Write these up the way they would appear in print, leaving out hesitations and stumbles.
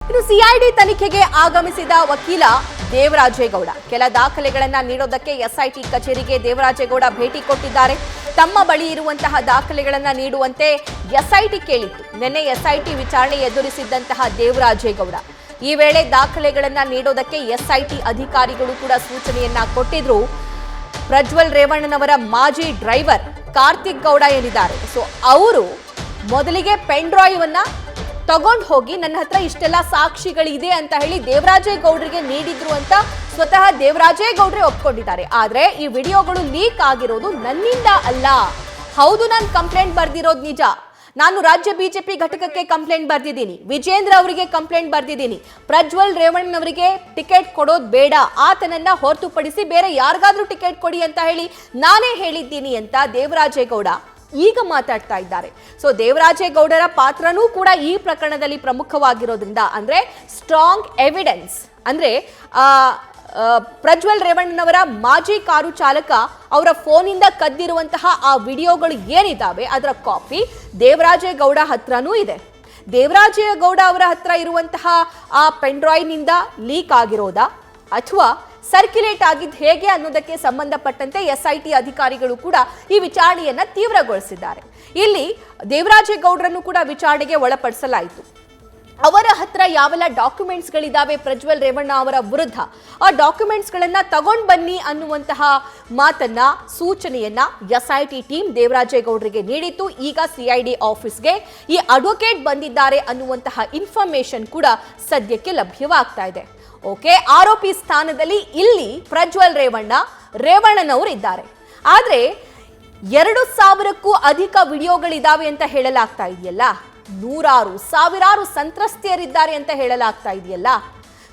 ಇನ್ನು ಸಿಐಡಿ ತನಿಖೆಗೆ ಆಗಮಿಸಿದ ವಕೀಲ ದೇವರಾಜೇಗೌಡ ಕೆಲ ದಾಖಲೆಗಳನ್ನ ನೀಡೋದಕ್ಕೆ ಎಸ್ಐಟಿ ಕಚೇರಿಗೆ ದೇವರಾಜೇಗೌಡ ಭೇಟಿ ಕೊಟ್ಟಿದ್ದಾರೆ. ತಮ್ಮ ಬಳಿ ಇರುವಂತಹ ದಾಖಲೆಗಳನ್ನ ನೀಡುವಂತೆ ಎಸ್ಐಟಿ ಕೇಳಿತ್ತು. ನಿನ್ನೆ ಎಸ್ಐಟಿ ವಿಚಾರಣೆ ಎದುರಿಸಿದ್ದಂತಹ ದೇವರಾಜೇಗೌಡ ಈ ವೇಳೆ ದಾಖಲೆಗಳನ್ನ ನೀಡೋದಕ್ಕೆ ಎಸ್ಐಟಿ ಅಧಿಕಾರಿಗಳು ಕೂಡ ಸೂಚನೆಯನ್ನ ಕೊಟ್ಟಿದ್ರು. ಪ್ರಜ್ವಲ್ ರೇವಣ್ಣನವರ ಮಾಜಿ ಡ್ರೈವರ್ ಕಾರ್ತಿಕ್ ಗೌಡ ಏನಿದ್ದಾರೆ, ಸೊ ಅವರು ಮೊದಲಿಗೆ ಪೆನ್ ಡ್ರೈವ್ ಅನ್ನ ತಗೊಂಡು ಹೋಗಿ ನನ್ನ ಹತ್ರ ಇಷ್ಟೆಲ್ಲ ಸಾಕ್ಷಿಗಳಿದೆ ಅಂತ ಹೇಳಿ ದೇವರಾಜೇಗೌಡರಿಗೆ ನೀಡಿದ್ರು ಅಂತ ಸ್ವತಃ ದೇವರಾಜೇಗೌಡ್ರೆ ಒಪ್ಕೊಂಡಿದ್ದಾರೆ. ಆದ್ರೆ ಈ ವಿಡಿಯೋಗಳು ಲೀಕ್ ಆಗಿರೋದು ನನ್ನಿಂದ ಅಲ್ಲ. ಹೌದು, ನಾನು ಕಂಪ್ಲೇಂಟ್ ಬರ್ದಿರೋದು ನಿಜ. ನಾನು ರಾಜ್ಯ ಬಿಜೆಪಿ ಘಟಕಕ್ಕೆ ಕಂಪ್ಲೇಂಟ್ ಬರ್ದಿದ್ದೀನಿ, ವಿಜೇಂದ್ರ ಅವರಿಗೆ ಕಂಪ್ಲೇಂಟ್ ಬರ್ದಿದ್ದೀನಿ. ಪ್ರಜ್ವಲ್ ರೇವಣ್ಣನವರಿಗೆ ಟಿಕೆಟ್ ಕೊಡೋದು ಬೇಡ, ಆತನನ್ನ ಹೊರತುಪಡಿಸಿ ಬೇರೆ ಯಾರಿಗಾದ್ರೂ ಟಿಕೆಟ್ ಕೊಡಿ ಅಂತ ಹೇಳಿ ನಾನೇ ಹೇಳಿದ್ದೀನಿ ಅಂತ ದೇವರಾಜೇಗೌಡ ಈಗ ಮಾತಾಡ್ತಾ ಇದ್ದಾರೆ. ಸೊ ದೇವರಾಜೇಗೌಡರ ಪಾತ್ರನೂ ಕೂಡ ಈ ಪ್ರಕರಣದಲ್ಲಿ ಪ್ರಮುಖವಾಗಿರೋದ್ರಿಂದ, ಅಂದ್ರೆ ಸ್ಟ್ರಾಂಗ್ ಎವಿಡೆನ್ಸ್, ಅಂದ್ರೆ ಪ್ರಜ್ವಲ್ ರೇವಣ್ಣನವರ ಮಾಜಿ ಕಾರು ಚಾಲಕ ಅವರ ಫೋನಿಂದ ಕದ್ದಿರುವಂತಹ ಆ ವಿಡಿಯೋಗಳು ಏನಿದಾವೆ ಅದರ ಕಾಪಿ ದೇವರಾಜೇಗೌಡ ಹತ್ರನೂ ಇದೆ. ದೇವರಾಜೇಗೌಡ ಅವರ ಹತ್ರ ಇರುವಂತಹ ಆ ಪೆನ್ ಡ್ರೈವ್ನಿಂದ ಲೀಕ್ ಆಗಿರೋದಾ ಅಥವಾ ಸರ್ಕ್ಯುಲೇಟ್ ಆಗಿದ್ದು ಹೇಗೆ ಅನ್ನೋದಕ್ಕೆ ಸಂಬಂಧಪಟ್ಟಂತೆ ಎಸ್ಐಟಿ ಅಧಿಕಾರಿಗಳು ಕೂಡ ಈ ವಿಚಾರಣೆಯನ್ನ ತೀವ್ರಗೊಳಿಸಿದ್ದಾರೆ. ಇಲ್ಲಿ ದೇವರಾಜೇಗೌಡರನ್ನು ಕೂಡ ವಿಚಾರಣೆಗೆ ಒಳಪಡಿಸಲಾಯಿತು. ಅವರ ಹತ್ರ ಯಾವೆಲ್ಲ ಡಾಕ್ಯುಮೆಂಟ್ಸ್ಗಳಿದ್ದಾವೆ ಪ್ರಜ್ವಲ್ ರೇವಣ್ಣ ಅವರ ವಿರುದ್ಧ, ಆ ಡಾಕ್ಯುಮೆಂಟ್ಸ್ಗಳನ್ನ ತಗೊಂಡು ಬನ್ನಿ ಅನ್ನುವಂತಹ ಮಾತನ್ನ, ಸೂಚನೆಯನ್ನ ಎಸ್ಐಟಿ ಟೀಮ್ ದೇವರಾಜೇಗೌಡರಿಗೆ ನೀಡಿತ್ತು. ಈಗ ಸಿಐಡಿ ಆಫೀಸ್ಗೆ ಈ ಅಡ್ವೊಕೇಟ್ ಬಂದಿದ್ದಾರೆ ಅನ್ನುವಂತಹ ಇನ್ಫಾರ್ಮೇಶನ್ ಕೂಡ ಸದ್ಯಕ್ಕೆ ಲಭ್ಯವಾಗ್ತಾ ಇದೆ. ಓಕೆ, ಆರೋಪಿ ಸ್ಥಾನದಲ್ಲಿ ಇಲ್ಲಿ ಪ್ರಜ್ವಲ್ ರೇವಣ್ಣನವರು ಇದ್ದಾರೆ. ಆದ್ರೆ 2,000ಕ್ಕೂ ಅಧಿಕ ವಿಡಿಯೋಗಳಿದಾವೆ ಅಂತ ಹೇಳಲಾಗ್ತಾ ಇದೆಯಲ್ಲ, ನೂರಾರು ಸಾವಿರಾರು ಸಂತ್ರಸ್ತೆಯರಿದ್ದಾರೆ ಅಂತ ಹೇಳಲಾಗ್ತಾ ಇದೆಯಲ್ಲ.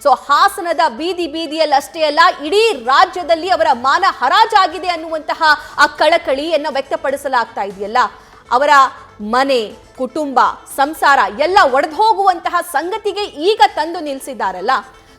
ಸೊ ಹಾಸನದ ಬೀದಿಯಲ್ಲಿ ಅಷ್ಟೇ ಅಲ್ಲ, ಇಡೀ ರಾಜ್ಯದಲ್ಲಿ ಅವರ ಮಾನ ಹರಾಜಾಗಿದೆ ಅನ್ನುವಂತಹ ಆ ಕಳಕಳಿಯನ್ನ ವ್ಯಕ್ತಪಡಿಸಲಾಗ್ತಾ ಇದೆಯಲ್ಲ. ಅವರ ಮನೆ, ಕುಟುಂಬ, ಸಂಸಾರ ಎಲ್ಲ ಒಡೆದು ಹೋಗುವಂತಹ ಸಂಗತಿಗೆ ಈಗ ತಂದು ನಿಲ್ಲಿಸಿದ್ದಾರಲ್ಲ.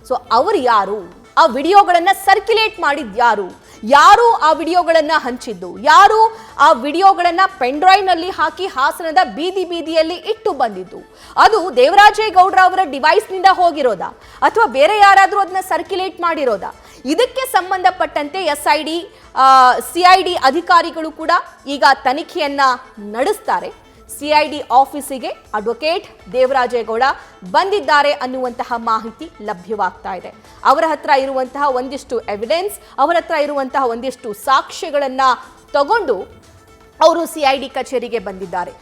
ಸೊ ಅವರು ಯಾರು, ಆ ವಿಡಿಯೋಗಳನ್ನ ಸರ್ಕ್ಯುಲೇಟ್ ಮಾಡಿದ್ಯಾರು, ಯಾರು ಆ ವಿಡಿಯೋಗಳನ್ನ ಹಂಚಿದ್ದು, ಯಾರು ಆ ವಿಡಿಯೋಗಳನ್ನ ಪೆನ್ ಡ್ರೈವ್ ನಲ್ಲಿ ಹಾಕಿ ಹಾಸನದ ಬೀದಿಯಲ್ಲಿ ಇಟ್ಟು ಬಂದಿದ್ದು, ಅದು ದೇವರಾಜೇಗೌಡ ಅವರ ಡಿವೈಸ್ ನಿಂದ ಹೋಗಿರೋದಾ ಅಥವಾ ಬೇರೆ ಯಾರಾದ್ರೂ ಅದನ್ನ ಸರ್ಕ್ಯುಲೇಟ್ ಮಾಡಿರೋದಾ? ಇದಕ್ಕೆ ಸಂಬಂಧಪಟ್ಟಂತೆ ಸಿಐಡಿ ಅಧಿಕಾರಿಗಳು ಕೂಡ ಈಗ ತನಿಖೆಯನ್ನ ನಡೆಸ್ತಾರೆ. ಸಿಐಡಿ ಆಫೀಸಿಗೆ ಅಡ್ವೊಕೇಟ್ ದೇವರಾಜೇಗೌಡ ಬಂದಿದ್ದಾರೆ ಅನ್ನುವಂತಹ ಮಾಹಿತಿ ಲಭ್ಯವಾಗ್ತಾ ಇದೆ. ಅವರ ಹತ್ರ ಇರುವಂತಹ ಒಂದಿಷ್ಟು ಎವಿಡೆನ್ಸ್, ಅವರ ಹತ್ರ ಇರುವಂತಹ ಒಂದಿಷ್ಟು ಸಾಕ್ಷ್ಯಗಳನ್ನ ತಗೊಂಡು ಅವರು ಸಿಐಡಿ ಕಚೇರಿಗೆ ಬಂದಿದ್ದಾರೆ.